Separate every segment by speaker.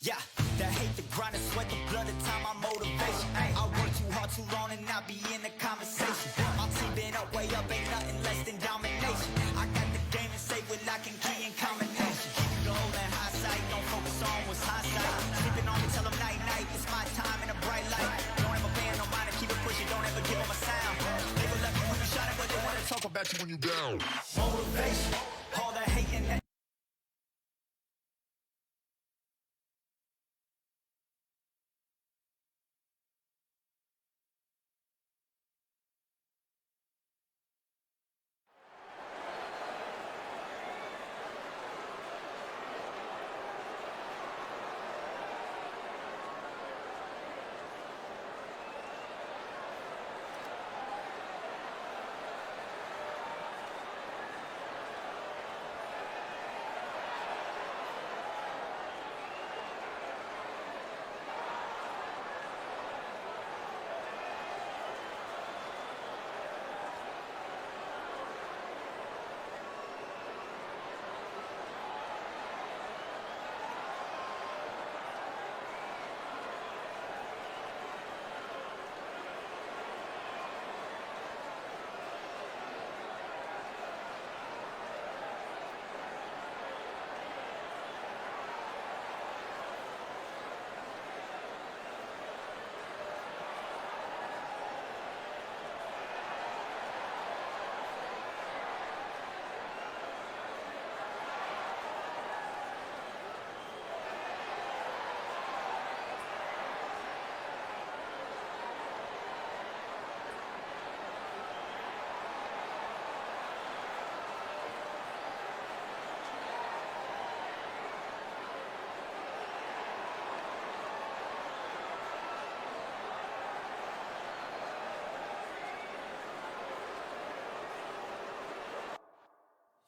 Speaker 1: Yeah, the hate, the grind, the sweat, the blood, the time, my motivation. Ay, I work too hard, too long, and not be in the conversation. My team been up, way up, ain't nothing less than domination. I got the game and safe with lock and key and combination. Keep the goal in high sight, don't focus on what's hindsight. Sleeping on me, tell them night, night, it's my time in a bright light. Don't ever ban no mind, keep it pushing, don't ever give them a sound. They will love you when you shining, but they wanna talk about you when you down. Motivation, all the hate and that.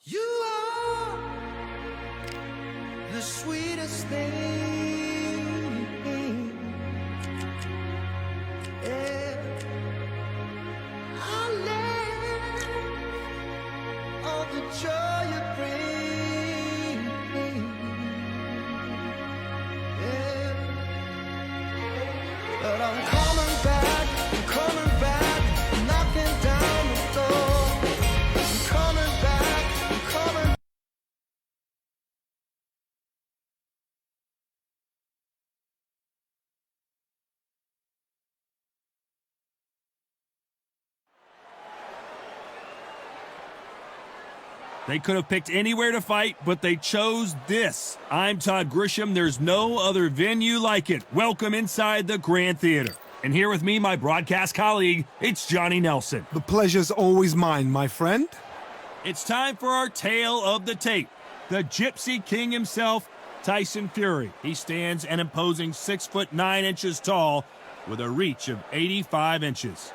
Speaker 2: You are the sweetest thing, yeah. I live all the joy you bring, yeah. But I'm coming back, knocking down the door. I'm coming back, I'm coming.
Speaker 3: They could have picked anywhere to fight, but they chose this. I'm Todd Grisham. There's no other venue like it. Welcome inside the Grand Theater. And here with me, my broadcast colleague, it's Johnny Nelson.
Speaker 4: The pleasure's always mine, my friend.
Speaker 3: It's time for our tale of the tape. The Gypsy King himself, Tyson Fury. He stands an imposing 6'9" tall with a reach of 85 inches.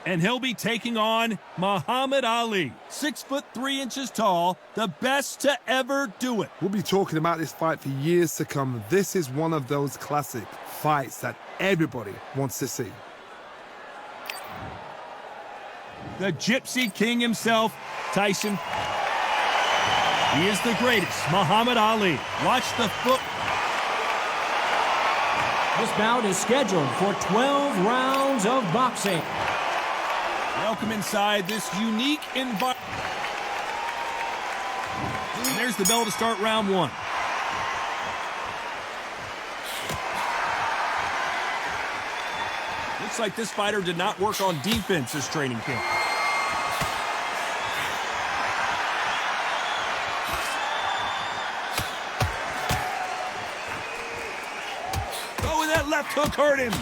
Speaker 3: And he'll be taking on Muhammad Ali, 6'3" tall, the best to ever do it.
Speaker 4: We'll be talking about this fight for years to come. This is one of those classic fights that everybody wants to see.
Speaker 3: The Gypsy King himself, Tyson. He is the greatest, Muhammad Ali. Watch the foot.
Speaker 5: This bout is scheduled for 12 rounds of boxing.
Speaker 3: Welcome inside this unique environment. There's the bell to start round one. Looks like this fighter did not work on defense this training camp. Oh, and that left hook hurt him.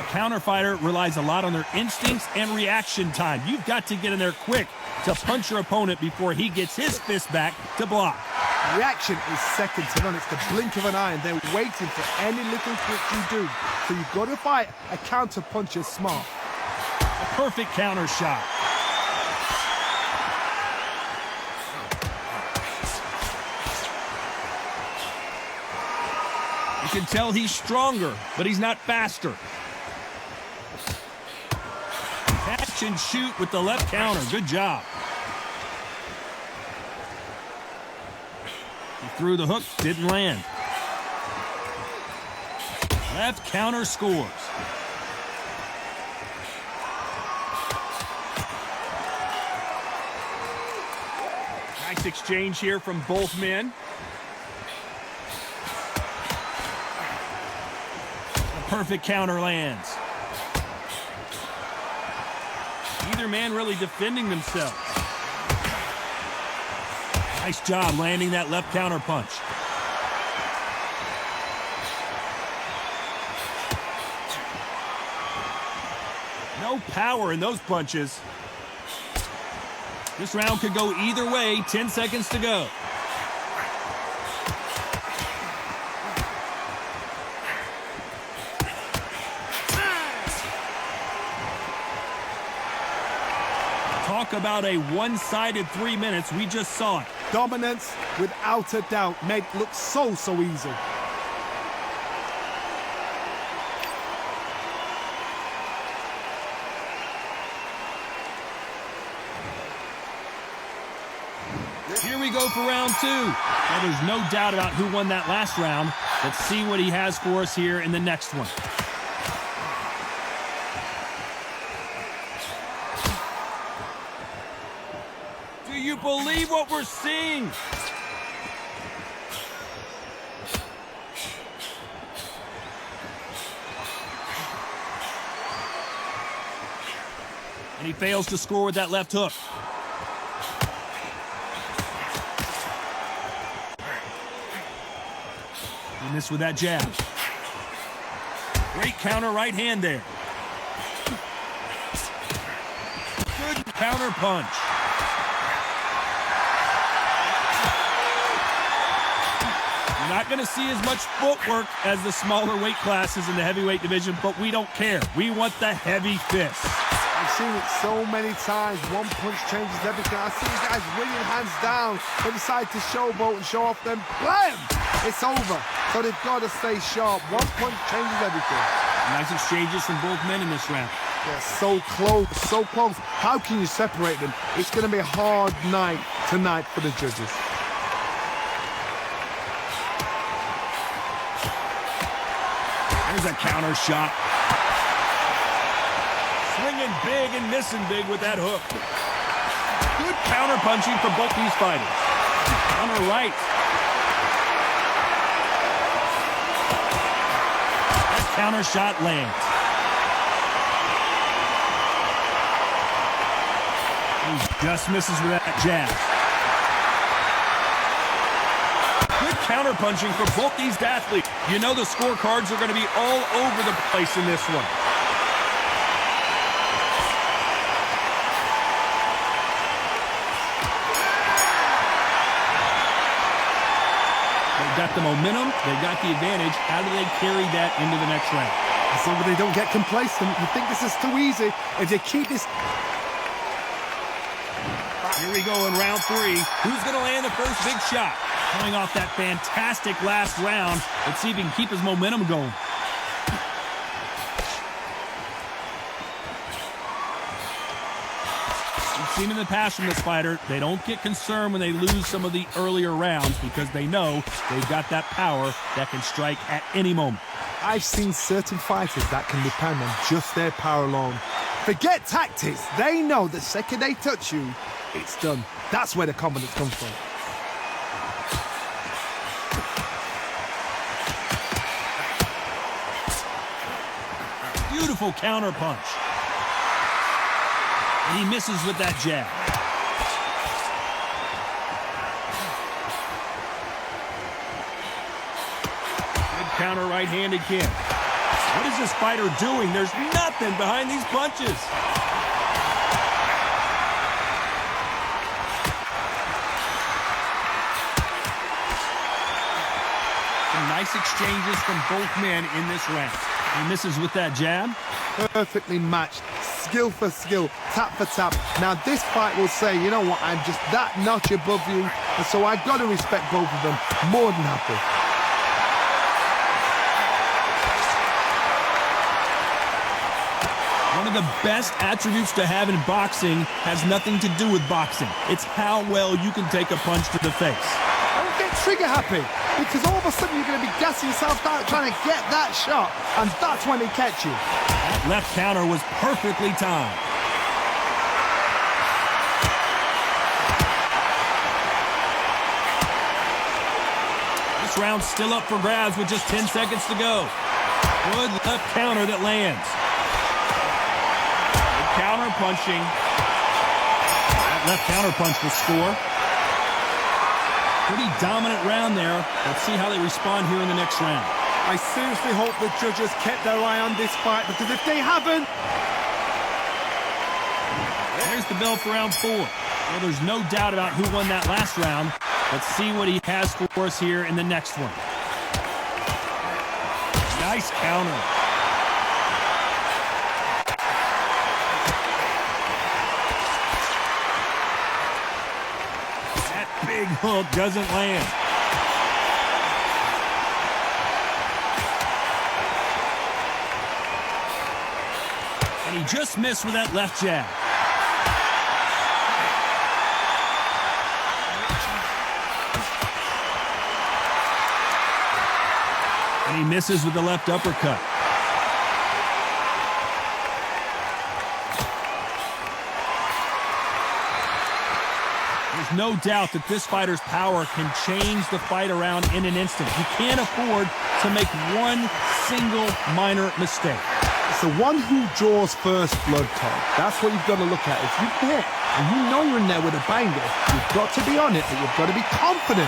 Speaker 3: Counter fighter relies a lot on their instincts and reaction time. You've got to get in there quick to punch your opponent before he gets his fist back to block.
Speaker 4: Reaction is second to none. It's the blink of an eye, and they're waiting for any little trick you do. So you've got to fight a counter puncher smart.
Speaker 3: A perfect counter shot. You can tell he's stronger, but he's not faster. catch and shoot with the left counter. Good job. He threw the hook, didn't land. Left counter scores. Nice exchange here from both men. A perfect counter lands. Either man really defending themselves. Nice job landing that left counter punch. No power in those punches. This round could go either way. 10 seconds to go. Talk about a one-sided 3 minutes. We just saw it.
Speaker 4: Dominance, without a doubt, made it look so easy.
Speaker 3: Here we go for round two. Now, there's no doubt about who won that last round. Let's see what he has for us here in the next one. Do you believe what we're seeing? And he fails to score with that left hook. He missed with that jab. Great counter right hand there. Good counter punch. You're not going to see as much footwork as the smaller weight classes in the heavyweight division, but we don't care. We want the heavy fists.
Speaker 4: I've seen it so many times. One punch changes everything. I've seen guys winning hands down. They decide to showboat and show off them. Blam! It's over. So they've got to stay sharp. One punch changes everything.
Speaker 3: Nice exchanges from both men in this round.
Speaker 4: They're so close, so close. How can you separate them? It's going to be a hard night tonight for the judges.
Speaker 3: There's a counter shot. Swinging big and missing big with that hook. Good counter punching for both these fighters. Counter right. That counter shot lands. He just misses with that jab. Good counter punching for both these athletes. You know the scorecards are going to be all over the place in this one. Got the momentum, they got the advantage. How do they carry that into the next round?
Speaker 4: So they don't get complacent. You think this is too easy. If they keep this...
Speaker 3: Here we go in round three. Who's going to land the first big shot? Coming off that fantastic last round. Let's see if he can keep his momentum going. Seen in the past from this fighter, they don't get concerned when they lose some of the earlier rounds because they know they've got that power that can strike at any moment.
Speaker 4: I've seen certain fighters that can depend on just their power alone. Forget tactics. They know the second they touch you, it's done. That's where the confidence comes from.
Speaker 3: Beautiful counter punch. And he misses with that jab. Good counter right-handed kick. What is this fighter doing? There's nothing behind these punches. Some nice exchanges from both men in this round. He misses with that jab.
Speaker 4: Perfectly matched. Skill for skill, tap for tap. Now this fight will say, you know what, I'm just that notch above you, and so I've got to respect both of them. More than happy.
Speaker 3: One of the best attributes to have in boxing has nothing to do with boxing. It's how well you can take a punch to the face.
Speaker 4: Don't get trigger happy, because all of a sudden you're going to be gassing yourself out trying to get that shot, and that's when they catch you.
Speaker 3: That left counter was perfectly timed. This round's still up for grabs with just 10 seconds to go. Good left counter that lands. Good counter punching. That left counter punch will score. Pretty dominant round there. Let's see how they respond here in the next round.
Speaker 4: I seriously hope the judges kept their eye on this fight, because if they haven't...
Speaker 3: There's the bell for round 4. Well, there's no doubt about who won that last round. Let's see what he has for us here in the next one. Nice counter. That big hook doesn't land. And he just missed with that left jab. And he misses with the left uppercut. There's no doubt that this fighter's power can change the fight around in an instant. You can't afford to make one single minor mistake.
Speaker 4: It's the one who draws first blood, Todd. That's what you've got to look at. If you hit and you know you're in there with a banger, you've got to be on it, but you've got to be confident.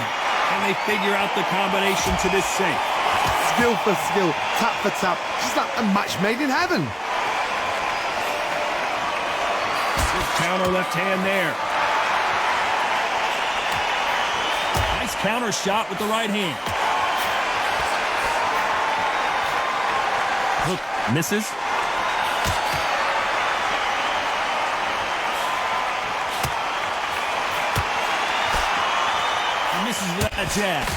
Speaker 3: And they figure out the combination to this safe.
Speaker 4: Skill for skill, tap for tap. Just like a match made in heaven.
Speaker 3: Good counter left hand there. Nice counter shot with the right hand. Hook misses. He misses with that jab.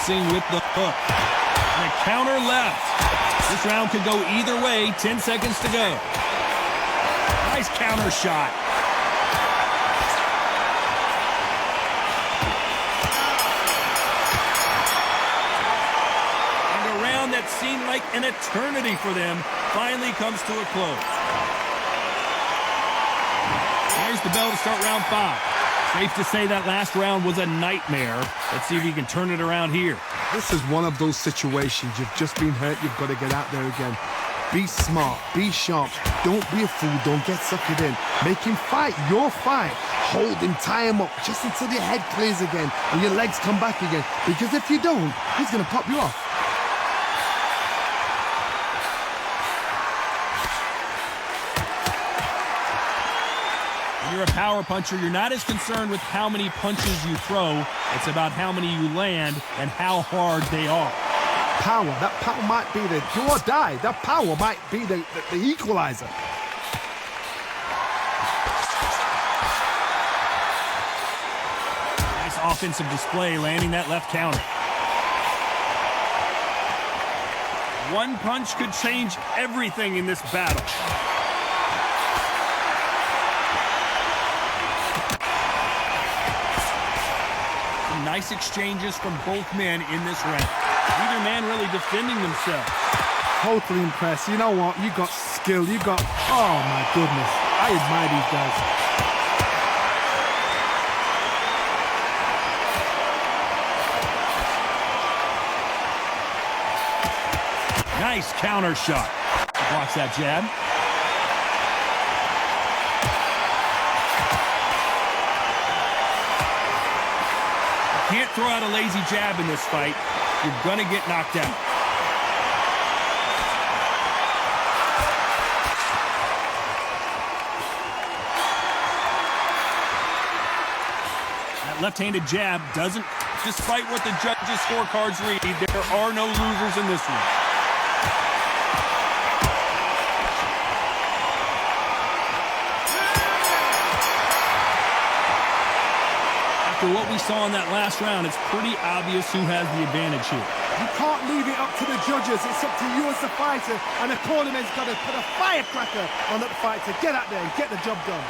Speaker 3: With the hook. And a counter left. This round could go either way. 10 seconds to go. Nice counter shot. And a round that seemed like an eternity for them finally comes to a close. There's the bell to start round 5. Safe to say that last round was a nightmare. Let's see if he can turn it around here.
Speaker 4: This is one of those situations. You've just been hurt. You've got to get out there again. Be smart. Be sharp. Don't be a fool. Don't get suckered in. Make him fight your fight. Hold him. Tie him up just until your head clears again and your legs come back again. Because if you don't, he's going to pop you off.
Speaker 3: You're a power puncher. You're not as concerned with how many punches you throw. It's about how many you land and how hard they are.
Speaker 4: Power. That power might be the do or die. That power might be the equalizer.
Speaker 3: Nice offensive display, landing that left counter. One punch could change everything in this battle. Nice exchanges from both men in this round. Neither man really defending themselves.
Speaker 4: Totally impressed. You know what? You got skill. You got... Oh, my goodness. I admire these guys.
Speaker 3: Nice counter shot. Blocks that jab. Can't throw out a lazy jab in this fight. You're going to get knocked out. That left-handed jab doesn't, despite what the judges' scorecards read, there are no losers in this one. After what we saw in that last round, it's pretty obvious who has the advantage here.
Speaker 4: You can't leave it up to the judges. It's up to you as the fighter, and the cornerman's got to put a firecracker on that fight to get out there and get the job done.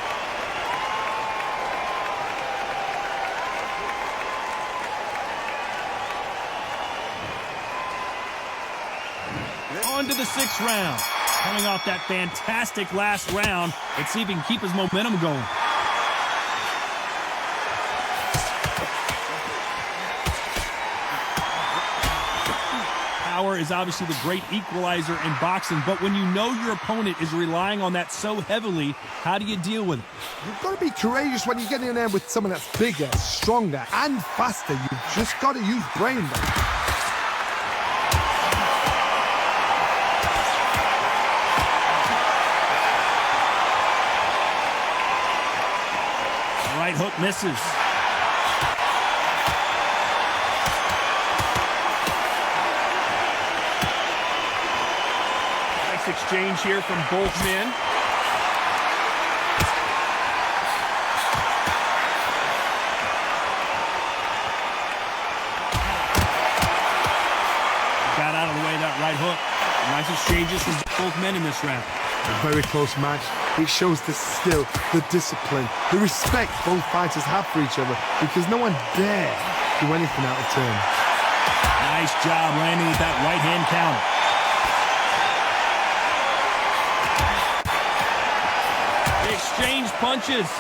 Speaker 3: On to the 6th round. Coming off that fantastic last round, let's see if he can keep his momentum going. Power is obviously the great equalizer in boxing, but when you know your opponent is relying on that so heavily, how do you deal with it?
Speaker 4: You've got to be courageous when you get in there with someone that's bigger, stronger, and faster. You've just got to use brain.
Speaker 3: Right hook misses. Nice exchange here from both men. Got out of the way of that right hook. Nice exchanges from both men in this round.
Speaker 4: A very close match. It shows the skill, the discipline, the respect both fighters have for each other, because no one dare do anything out of turn.
Speaker 3: Nice job landing with that right hand counter. They exchange punches.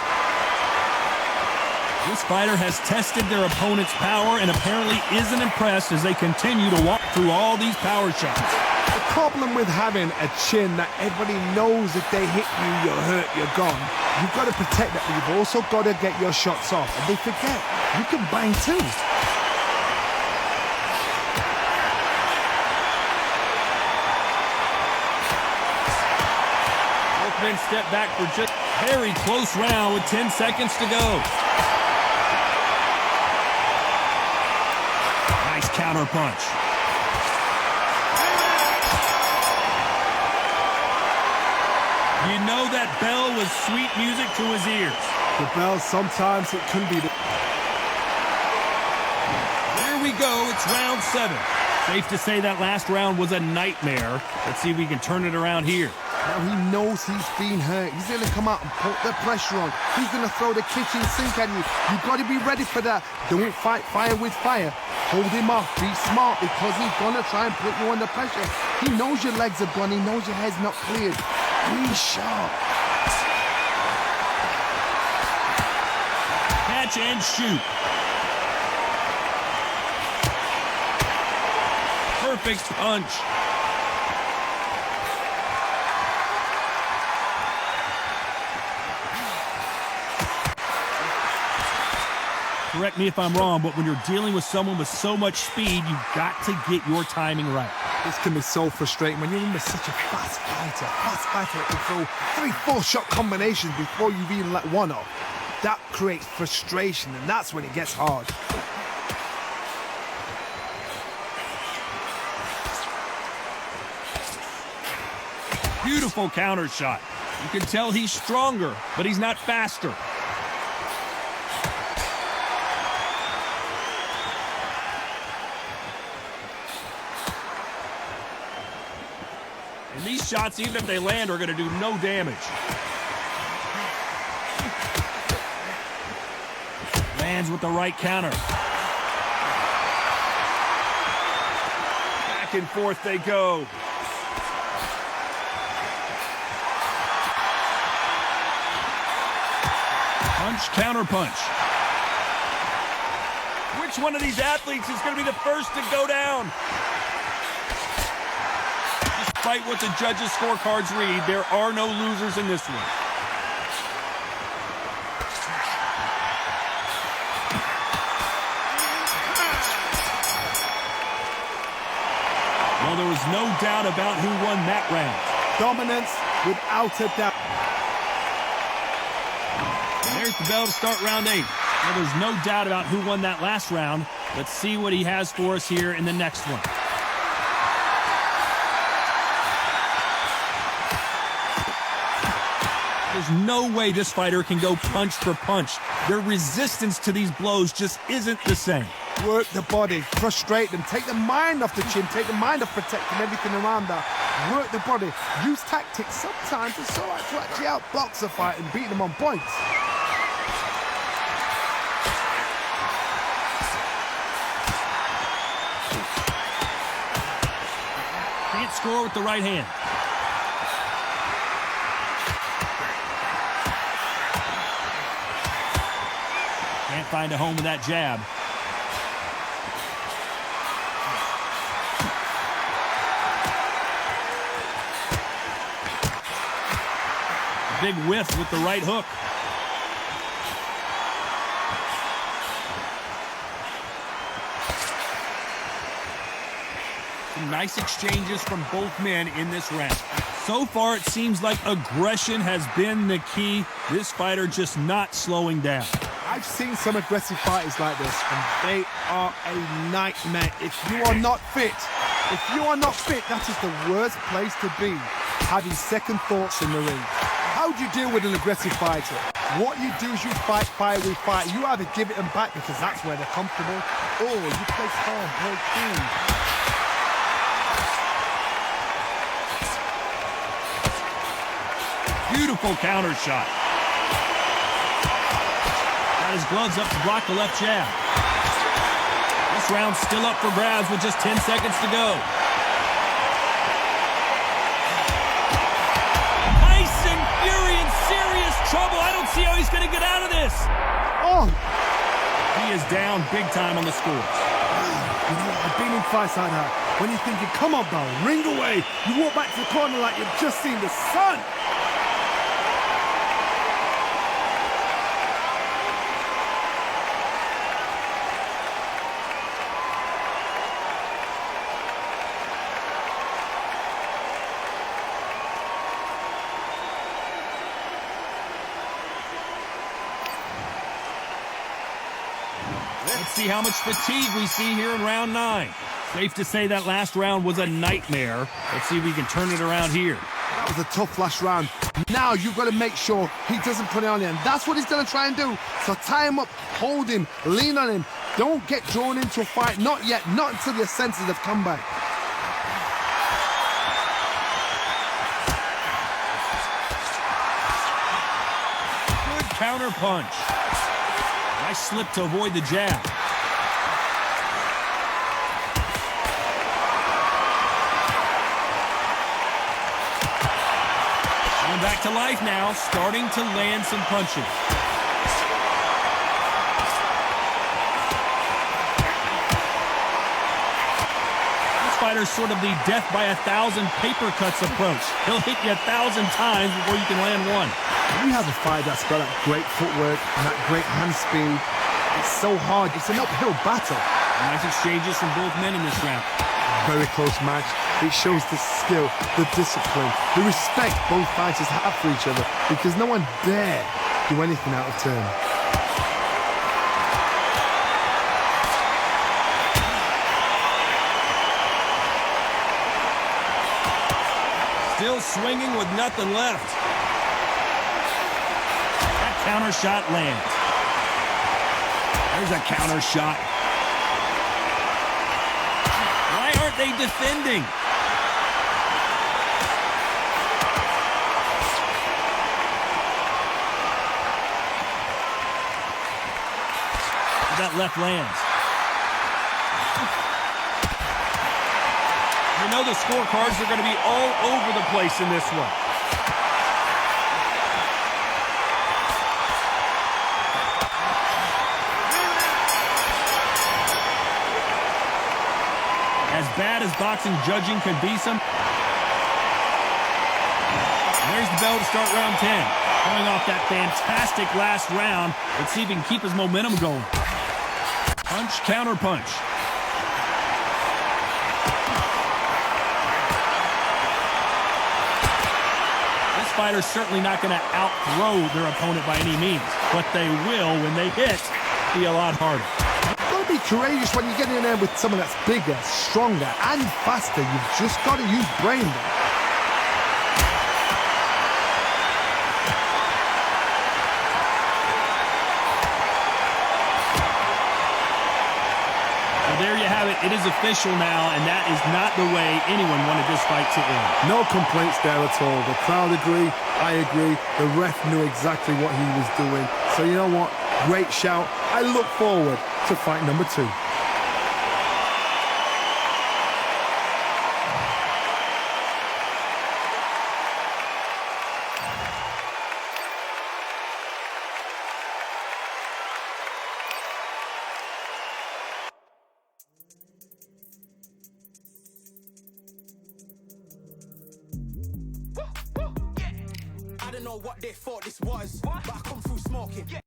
Speaker 3: This fighter has tested their opponent's power and apparently isn't impressed as they continue to walk through all these power shots.
Speaker 4: The problem with having a chin that everybody knows if they hit you, you're hurt, you're gone. You've got to protect that, but you've also got to get your shots off. And they forget, you can bang too.
Speaker 3: Both men step back for just a very close round with 10 seconds to go. Nice counter punch. You know that bell was sweet music to his ears.
Speaker 4: The bell, sometimes it can be the...
Speaker 3: Here we go, it's round 7. Safe to say that last round was a nightmare. Let's see if we can turn it around here.
Speaker 4: Now he knows he's been hurt. He's going to come out and put the pressure on. He's going to throw the kitchen sink at you. You've got to be ready for that. Don't fight fire with fire. Hold him off. Be smart, because he's going to try and put you under pressure. He knows your legs are gone. He knows your head's not cleared. Be sharp.
Speaker 3: Catch and shoot. Perfect punch. Correct me if I'm wrong, but when you're dealing with someone with so much speed, you've got to get your timing right.
Speaker 4: This can be so frustrating when you're in with such a fast fighter that can throw 3-4 shot combinations before you've even let one off. That creates frustration, and that's when it gets hard.
Speaker 3: Beautiful counter shot. You can tell he's stronger, but he's not faster. And these shots, even if they land, are going to do no damage. Lands with the right counter. Back and forth they go. Punch, counter punch. Which one of these athletes is going to be the first to go down? Despite what the judges' scorecards read, there are no losers in this one. Well, there was no doubt about who won that round.
Speaker 4: Dominance without a doubt.
Speaker 3: There's the bell to start round 8. Well, there's no doubt about who won that last round. Let's see what he has for us here in the next one. There's no way this fighter can go punch for punch. Their resistance to these blows just isn't the same.
Speaker 4: Work the body, frustrate them, take the mind off the chin, take the mind off protecting everything around that. Work the body, use tactics. Sometimes it's all right to actually outbox a fight and beat them on points.
Speaker 3: Can't score with the right hand. Can't find a home with that jab. Big whiff with the right hook. Some nice exchanges from both men in this round. So far, it seems like aggression has been the key. This fighter just not slowing down.
Speaker 4: I've seen some aggressive fighters like this, and they are a nightmare. If you are not fit, that is the worst place to be, having second thoughts in the ring. How do you deal with an aggressive fighter? What you do is you fight fire with fight. You either give it them back because that's where they're comfortable, or you play calm, play cool.
Speaker 3: Beautiful counter shot. Got his gloves up to block the left jab. This round's still up for grabs with just 10 seconds to go. Tyson Fury in serious trouble. I don't see how he's going to get out of this.
Speaker 4: Oh!
Speaker 3: He is down big time on the scores.
Speaker 4: You know, I've been in fights like that. When you're thinking, come on, Bo, ring away. You walk back to the corner like you've just seen the sun.
Speaker 3: Let's see how much fatigue we see here in round 9. Safe to say that last round was a nightmare. Let's see if we can turn it around here.
Speaker 4: That was a tough last round. Now you've got to make sure he doesn't put it on you, and that's what he's going to try and do. So tie him up, hold him, lean on him. Don't get drawn into a fight. Not yet. Not until your senses have come back.
Speaker 3: Good counter punch. Nice slip to avoid the jab. Going back to life now, starting to land some punches. This fighter's sort of the death by 1,000 paper cuts approach. He'll hit you 1,000 times before you can land one.
Speaker 4: When you have a fight that's got that great footwork and that great hand speed, it's so hard. It's an uphill battle.
Speaker 3: Nice exchanges from both men in this round.
Speaker 4: Very close match. It shows the skill, the discipline, the respect both fighters have for each other, because no one dare do anything out of turn.
Speaker 3: Still swinging with nothing left. That counter shot lands. There's a counter shot. Why aren't they defending? That left lands. You know the scorecards are going to be all over the place in this one. As bad as boxing judging could be some. There's the bell to start round 10. Coming off that fantastic last round. Let's see if he can keep his momentum going. Punch, counter punch. This fighter's certainly not going to outthrow their opponent by any means, but they will, when they hit, be a lot harder.
Speaker 4: You've got to be courageous when you get in there with someone that's bigger, stronger, and faster. You've just got to use brain there.
Speaker 3: it is official now, and that is not the way anyone wanted this fight to end.
Speaker 4: No complaints there at all. The crowd agree, I agree. The ref knew exactly what he was doing. So you know what? Great shout. I look forward to fight number 2.
Speaker 1: I don't know what they thought this was, but I come through smoking.